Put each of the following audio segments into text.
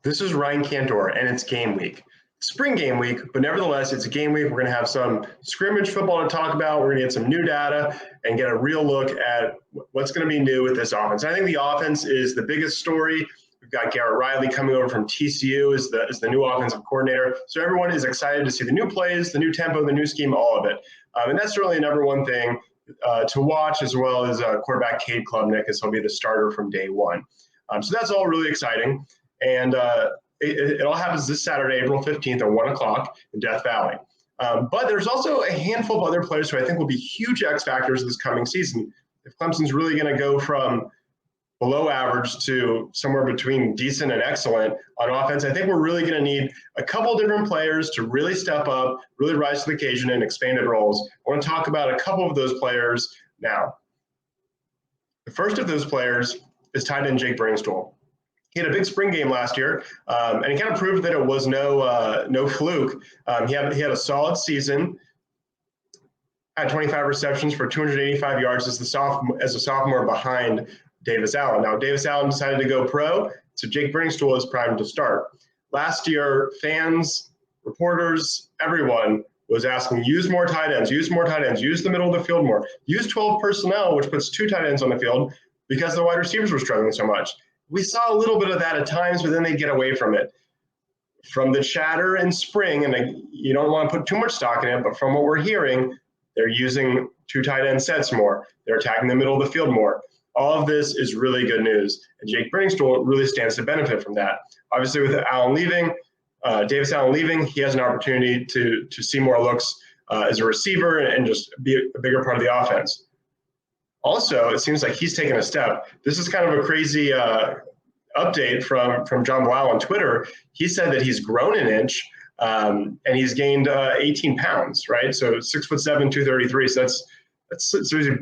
This is Ryan Cantor, and it's game week. Spring game week, but nevertheless, it's a game week. We're going to have some scrimmage football to talk about. We're going to get some new data and get a real look at what's going to be new with this offense. I think the offense is the biggest story. We've got Garrett Riley coming over from TCU as the new offensive coordinator. So everyone is excited to see the new plays, the new tempo, the new scheme, all of it. And that's certainly the number one thing to watch, as well as quarterback Cade Klubnik, as he'll be the starter from day one. So that's all really exciting. And it all happens this Saturday, April 15th at 1 o'clock in Death Valley. But there's also a handful of other players who I think will be huge X factors this coming season. If Clemson's really going to go from below average to somewhere between decent and excellent on offense, I think we're really going to need a couple different players to really step up, really rise to the occasion in expanded roles. I want to talk about a couple of those players now. The first of those players is tight end Jake Briningstool. He had a big spring game last year, and he kind of proved that it was no fluke. He had a solid season, had 25 receptions for 285 yards as a sophomore behind Davis Allen. Now, Davis Allen decided to go pro, so Jake Briningstool is primed to start. Last year, fans, reporters, everyone was asking, use more tight ends, use the middle of the field more, use 12 personnel, which puts 2 tight ends on the field because the wide receivers were struggling so much. We saw a little bit of that at times, but then they get away from it. From the chatter in spring, and you don't want to put too much stock in it, but from what we're hearing, they're using 2 tight end sets more. They're attacking the middle of the field more. All of this is really good news, and Jake Briningstool really stands to benefit from that. Obviously, with Allen leaving, Davis Allen leaving, he has an opportunity to see more looks as a receiver and just be a bigger part of the offense. Also, it seems like he's taken a step. This is kind of a crazy update from John Blau on Twitter. He said that he's grown an inch and he's gained 18 pounds, right? So 6'7", 233. So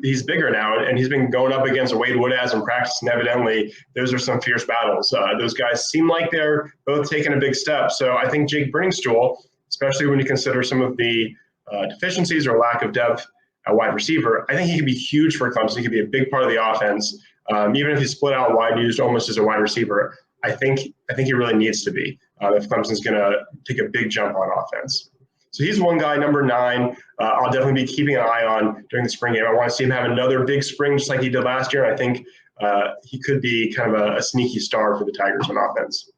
he's bigger now, and he's been going up against Wade Woodaz in practice, and evidently those are some fierce battles. Those guys seem like they're both taking a big step. So I think Jake Briningstool, especially when you consider some of the deficiencies or lack of depth at wide receiver, I think he could be huge for Clemson. He could be a big part of the offense. Even if he's split out wide, used almost as a wide receiver, I think he really needs to be if Clemson's going to take a big jump on offense. So he's one guy, number 9. I'll definitely be keeping an eye on during the spring game. I want to see him have another big spring just like he did last year. I think he could be kind of a sneaky star for the Tigers on offense.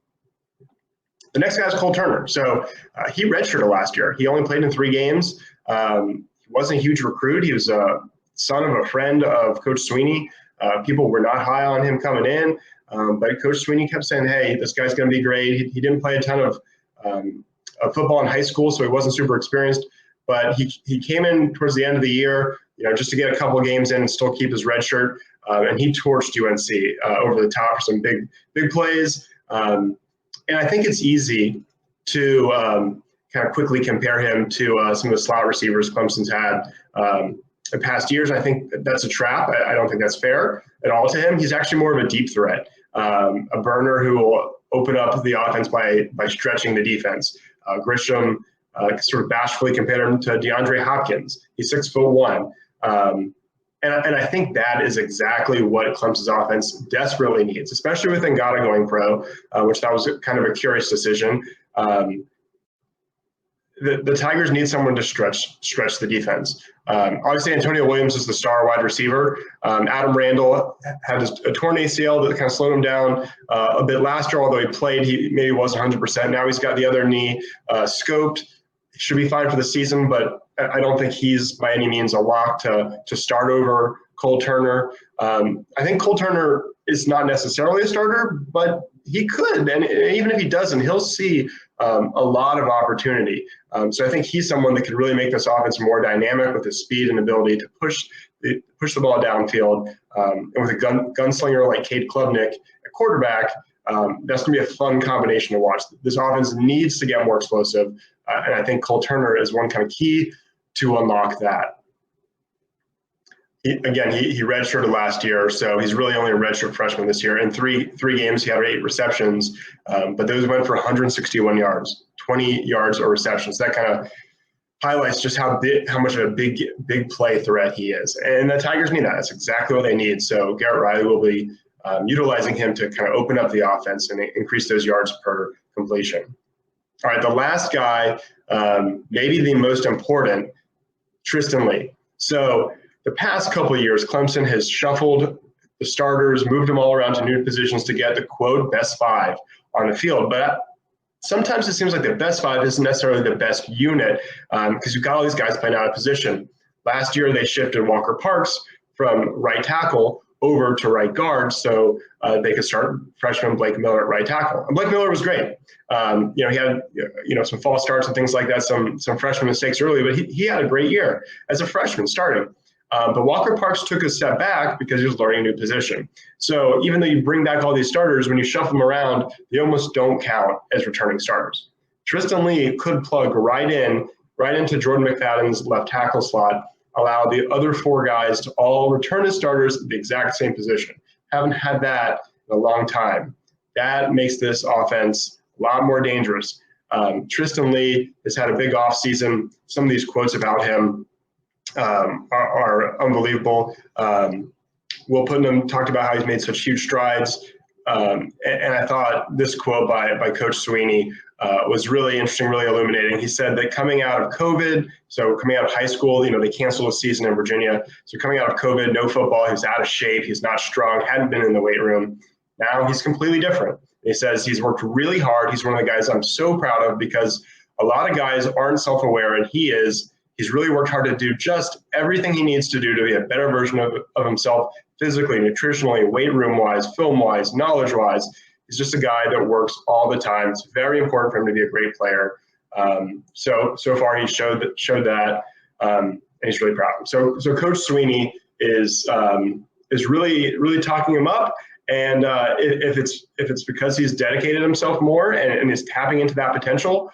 The next guy is Cole Turner. So he redshirted last year. He only played in 3 games. He wasn't a huge recruit. He was a son of a friend of Coach Sweeney. People were not high on him coming in, but Coach Sweeney kept saying, hey, this guy's going to be great. He didn't play a ton of football in high school, so he wasn't super experienced, but he came in towards the end of the year, just to get a couple of games in and still keep his red shirt, and he torched UNC over the top for some big plays. And I think it's easy to kind of quickly compare him to some of the slot receivers Clemson's had in past years. I think that's a trap. I don't think that's fair at all to him. He's actually more of a deep threat, a burner who will open up the offense by stretching the defense. Grisham sort of bashfully compared him to DeAndre Hopkins. He's 6'1". And I think that is exactly what Clemson's offense desperately needs, especially with Ngata going pro, which that was kind of a curious decision. The Tigers need someone to stretch the defense. Obviously, Antonio Williams is the star wide receiver. Adam Randall had a torn ACL that kind of slowed him down a bit last year, although he played. He maybe wasn't 100%. Now he's got the other knee scoped. He should be fine for the season, but I don't think he's by any means a lock to start over Cole Turner. I think Cole Turner is not necessarily a starter, but he could. And even if he doesn't, he'll see a lot of opportunity. So I think he's someone that could really make this offense more dynamic with his speed and ability to push the ball downfield. And with a gunslinger like Cade Klubnik at quarterback, that's going to be a fun combination to watch. This offense needs to get more explosive, and I think Cole Turner is one kind of key to unlock that. He redshirted last year, so he's really only a redshirt freshman this year. In three games, he had 8 receptions, but those went for 161 yards, 20 yards or receptions. That kind of highlights just how much of a big play threat he is. And the Tigers need that. That's exactly what they need. So Garrett Riley will be utilizing him to kind of open up the offense and increase those yards per completion. All right, the last guy, maybe the most important, Tristan Lee. So the past couple of years, Clemson has shuffled the starters, moved them all around to new positions to get the, quote, best five on the field. But sometimes it seems like the best five isn't necessarily the best unit because you've got all these guys playing out of position. Last year, they shifted Walker Parks from right tackle over to right guard so they could start freshman Blake Miller at right tackle. And Blake Miller was great. He had some false starts and things like that, some freshman mistakes early, but he had a great year as a freshman starting. But Walker Parks took a step back because he was learning a new position. So even though you bring back all these starters, when you shuffle them around, they almost don't count as returning starters. Tristan Lee could plug right into Jordan McFadden's left tackle slot, allow the other four guys to all return as starters at the exact same position. Haven't had that in a long time. That makes this offense a lot more dangerous. Tristan Lee has had a big offseason. Some of these quotes about him are unbelievable. Will Putnam talked about how he's made such huge strides. And I thought this quote by Coach Sweeney was really interesting, really illuminating. He said that coming out of COVID, so coming out of high school, they canceled a season in Virginia. So coming out of COVID, no football, he was out of shape, he's not strong, hadn't been in the weight room. Now he's completely different. He says he's worked really hard. He's one of the guys I'm so proud of because a lot of guys aren't self-aware, and he is. He's really worked hard to do just everything he needs to do to be a better version of himself, physically, nutritionally, weight room-wise, film-wise, knowledge-wise. He's just a guy that works all the time. It's very important for him to be a great player. So far he showed that, and he's really proud of him. So Coach Sweeney is really talking him up. And if it's because he's dedicated himself more and is tapping into that potential,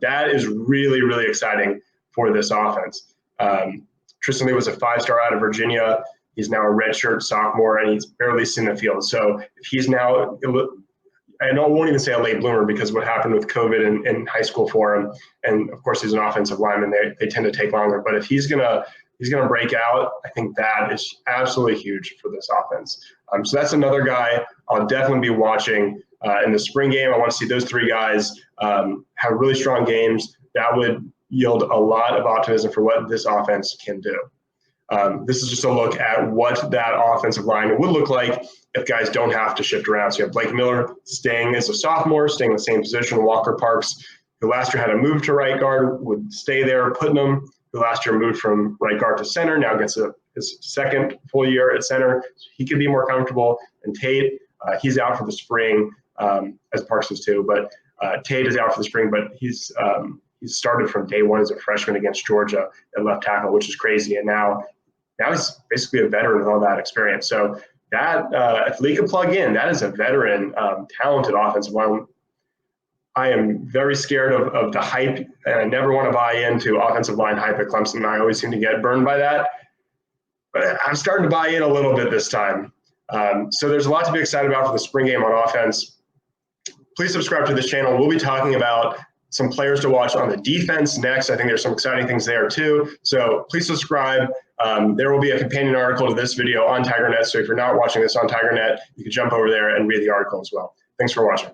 that is really, really exciting for this offense. Tristan Lee was a 5-star out of Virginia. He's now a redshirt sophomore, and he's barely seen the field. So if he's now, I won't even say a late bloomer because what happened with COVID in high school for him, and of course he's an offensive lineman, they tend to take longer. But if he's gonna break out, I think that is absolutely huge for this offense. So that's another guy I'll definitely be watching in the spring game. I want to see those three guys have really strong games. That would yield a lot of optimism for what this offense can do. This is just a look at what that offensive line would look like if guys don't have to shift around. So you have Blake Miller staying as a sophomore, staying in the same position. Walker Parks, who last year had to move to right guard, would stay there. Putnam, who last year moved from right guard to center, now gets his second full year at center. So he could be more comfortable. And Tate, he's out for the spring, as Parks is too. But Tate is out for the spring, but he's started from day one as a freshman against Georgia at left tackle, which is crazy. And now he's basically a veteran with all that experience. So that if Lee could plug in, that is a veteran, talented offensive line. I am very scared of the hype, and I never want to buy into offensive line hype at Clemson. I always seem to get burned by that. But I'm starting to buy in a little bit this time. So there's a lot to be excited about for the spring game on offense. Please subscribe to this channel. We'll be talking about some players to watch on the defense next. I think there's some exciting things there too. So please subscribe. There will be a companion article to this video on TigerNet. So if you're not watching this on TigerNet, you can jump over there and read the article as well. Thanks for watching.